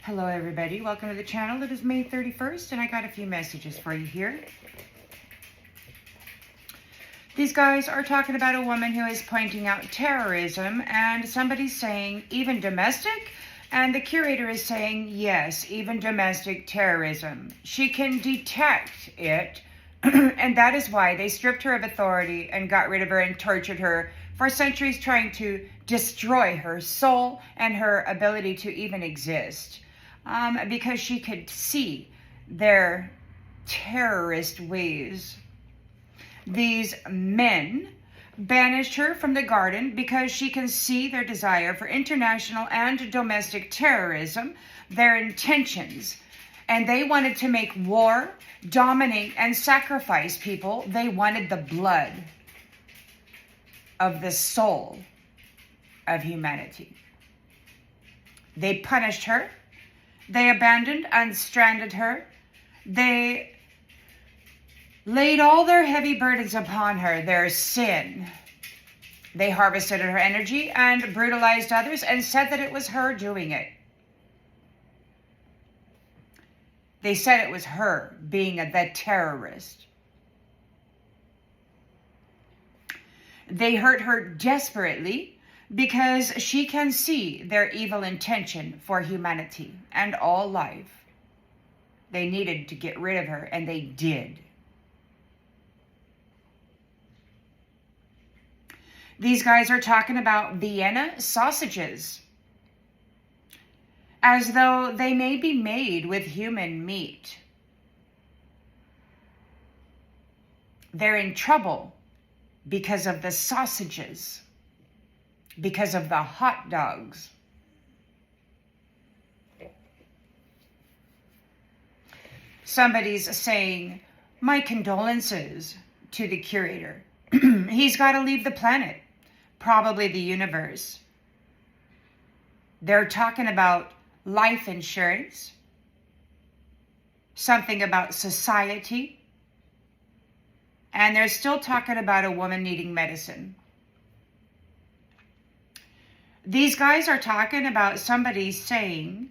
Hello everybody, welcome to the channel. It is May 31st and I got a few messages for you here. These guys are talking about a woman who is pointing out terrorism, and somebody's saying even domestic, and the curator is saying yes, even domestic terrorism. She can detect it and that is why they stripped her of authority and got rid of her and tortured her for centuries, trying to destroy her soul and her ability to even exist. Because she could see their terrorist ways. These men banished her from the garden because she can see their desire for international and domestic terrorism, their intentions. And they wanted to make war, dominate, and sacrifice people. They wanted the blood of the soul of humanity. They punished her. They abandoned and stranded her. They laid all their heavy burdens upon her, their sin. They harvested her energy and brutalized others and said that it was her doing it. They said it was her being the terrorist. They hurt her desperately because she can see their evil intention for humanity and all life. They needed to get rid of her, and they did. These guys are talking about Vienna sausages, as though they may be made with human meat. They're in trouble because of the sausages, because of the hot dogs. Somebody's saying, my condolences to the curator. He's got to leave the planet, probably the universe. They're talking about life insurance, something about society, and they're still talking about a woman needing medicine. These guys are talking about somebody saying,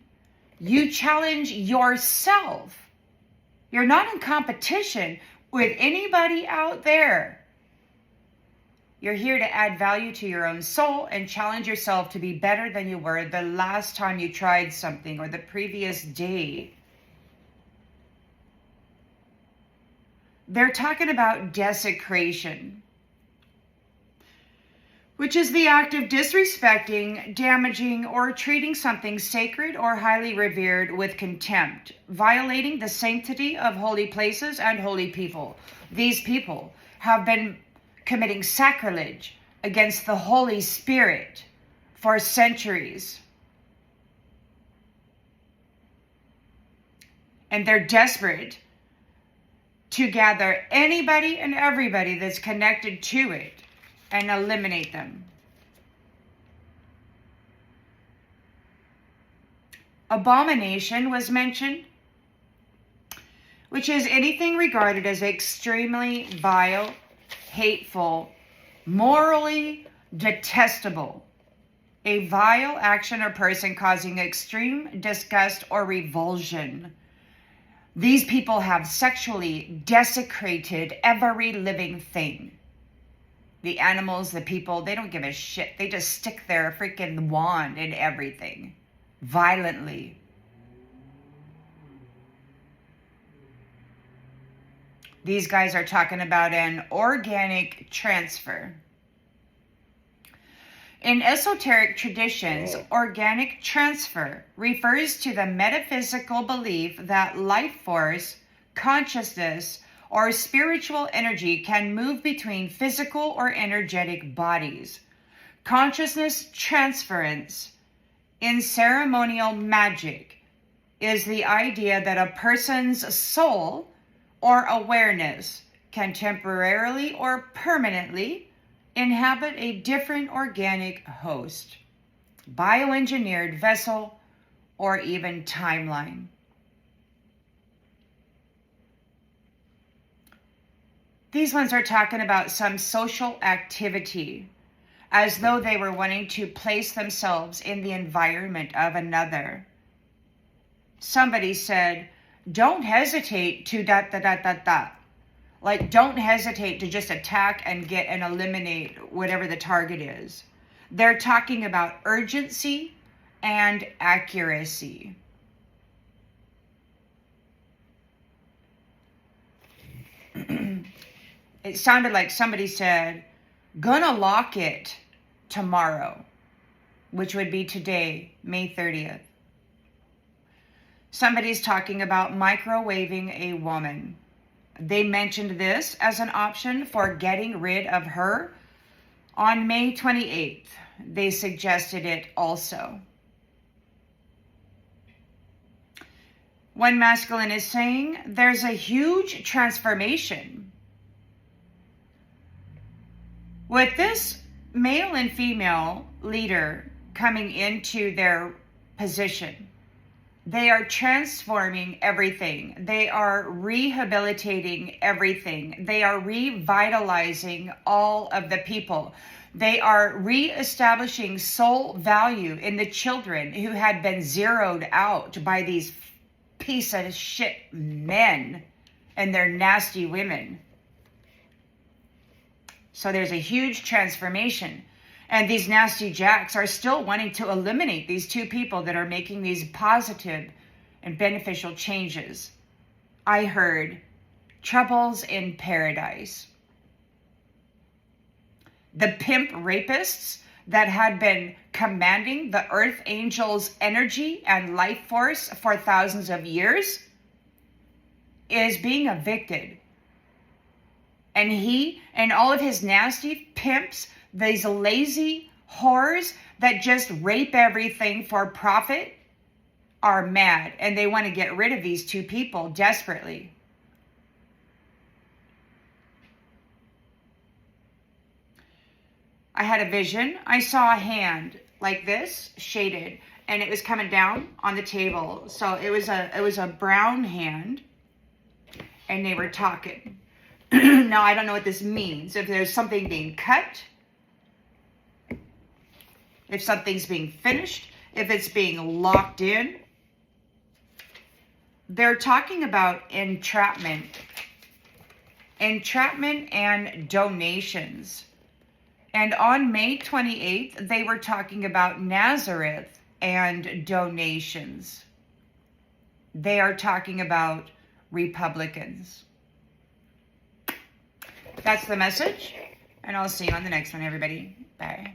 you challenge yourself. You're not in competition with anybody out there. You're here to add value to your own soul and challenge yourself to be better than you were the last time you tried something or the previous day. They're talking about desecration, which is the act of disrespecting, damaging, or treating something sacred or highly revered with contempt, violating the sanctity of holy places and holy people. These people have been committing sacrilege against the Holy Spirit for centuries. And they're desperate to gather anybody and everybody that's connected to it and eliminate them. Abomination was mentioned, which is anything regarded as extremely vile, hateful, morally detestable. A vile action or person causing extreme disgust or revulsion. These people have sexually desecrated every living thing. The animals, the people, they don't give a shit. They just stick their freaking wand in everything. Violently. These guys are talking about an organic transfer. In esoteric traditions, organic transfer refers to the metaphysical belief that life force, consciousness, or spiritual energy can move between physical or energetic bodies. Consciousness transference in ceremonial magic is the idea that a person's soul or awareness can temporarily or permanently inhabit a different organic host, bioengineered vessel, or even timeline. These ones are talking about some social activity, as though they were wanting to place themselves in the environment of another. somebody said, don't hesitate to ... Like, don't hesitate to just attack and get and eliminate whatever the target is. They're talking about urgency and accuracy. It sounded like somebody said, gonna lock it tomorrow, which would be today, May 30th. Somebody's talking about microwaving a woman. They mentioned this as an option for getting rid of her. On May 28th, they suggested it also. One masculine is saying there's a huge transformation. With this male and female leader coming into their position, they are transforming everything. They are rehabilitating everything. They are revitalizing all of the people. They are reestablishing soul value in the children who had been zeroed out by these piece of shit men and their nasty women. So there's a huge transformation. And these nasty jacks are still wanting to eliminate these two people that are making these positive and beneficial changes. I heard troubles in paradise. The pimp rapists that had been commanding the earth angels' energy and life force for thousands of years is being evicted. And he and all of his nasty pimps, these lazy whores that just rape everything for profit, are mad. And they want to get rid of these two people desperately. I had a vision. I saw a hand like this, shaded, and it was coming down on the table. So it was a brown hand, and they were talking. Now, I don't know what this means. If there's something being cut, if something's being finished, if it's being locked in. They're talking about entrapment. Entrapment and donations. And on May 28th, they were talking about Nazareth and donations. They are talking about Republicans. That's the message. And I'll see you on the next one, everybody. Bye.